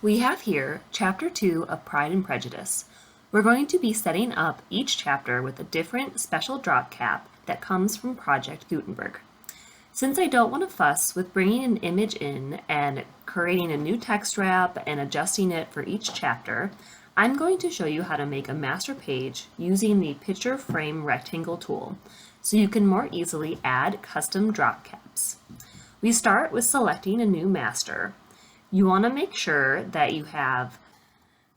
We have here Chapter 2 of Pride and Prejudice. We're going to be setting up each chapter with a different special drop cap that comes from Project Gutenberg. Since I don't want to fuss with bringing an image in and creating a new text wrap and adjusting it for each chapter, I'm going to show you how to make a master page using the Picture Frame Rectangle tool, so you can more easily add custom drop caps. We start with selecting a new master. You want to make sure that you have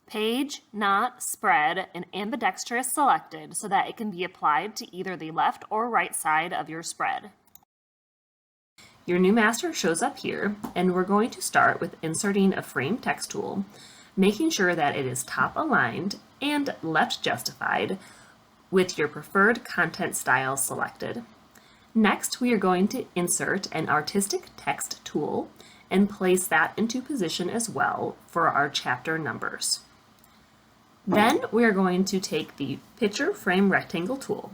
Page, Not, Spread, and Ambidextrous selected so that it can be applied to either the left or right side of your spread. Your new master shows up here, and we're going to start with inserting a frame text tool, making sure that it is top aligned and left justified with your preferred content style selected. Next, we are going to insert an artistic text tool and place that into position as well for our chapter numbers. Then we are going to take the Picture Frame Rectangle tool.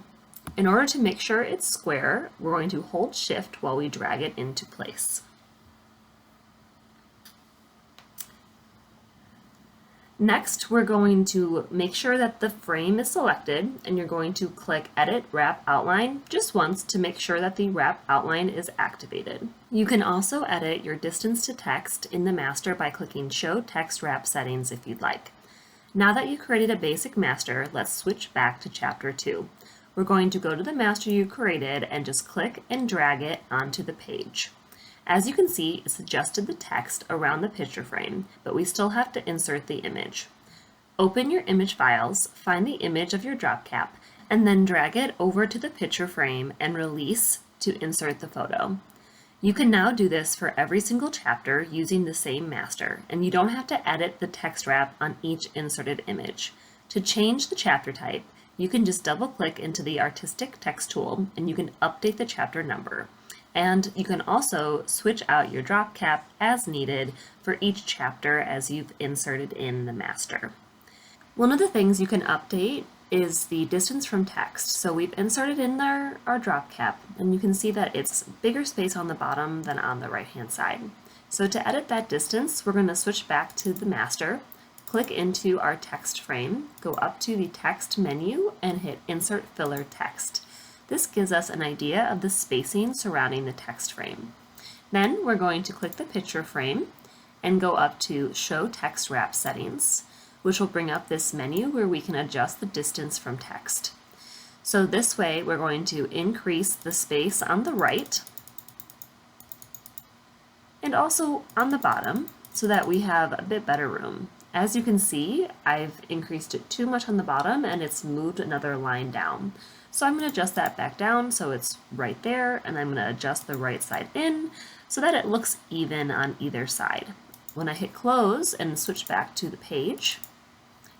In order to make sure it's square, we're going to hold Shift while we drag it into place. Next, we're going to make sure that the frame is selected, and you're going to click Edit Wrap Outline just once to make sure that the wrap outline is activated. You can also edit your distance to text in the master by clicking Show Text Wrap Settings if you'd like. Now that you created a basic master, let's switch back to Chapter 2. We're going to go to the master you created and just click and drag it onto the page. As you can see, it's adjusted the text around the picture frame, but we still have to insert the image. Open your image files, find the image of your drop cap, and then drag it over to the picture frame and release to insert the photo. You can now do this for every single chapter using the same master, and you don't have to edit the text wrap on each inserted image. To change the chapter type, you can just double-click into the Artistic Text tool and you can update the chapter number. And you can also switch out your drop cap as needed for each chapter as you've inserted in the master. One of the things you can update is the distance from text. So we've inserted in our drop cap, and you can see that it's bigger space on the bottom than on the right-hand side. So to edit that distance, we're going to switch back to the master, click into our text frame, go up to the text menu, and hit Insert Filler Text. This gives us an idea of the spacing surrounding the text frame. Then we're going to click the picture frame and go up to Show Text Wrap Settings, which will bring up this menu where we can adjust the distance from text. So this way we're going to increase the space on the right and also on the bottom so that we have a bit better room. As you can see, I've increased it too much on the bottom and it's moved another line down. So I'm going to adjust that back down so it's right there, and I'm going to adjust the right side in so that it looks even on either side. When I hit close and switch back to the page,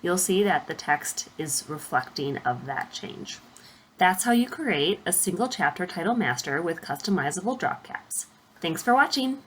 you'll see that the text is reflecting of that change. That's how you create a single chapter title master with customizable drop caps. Thanks for watching!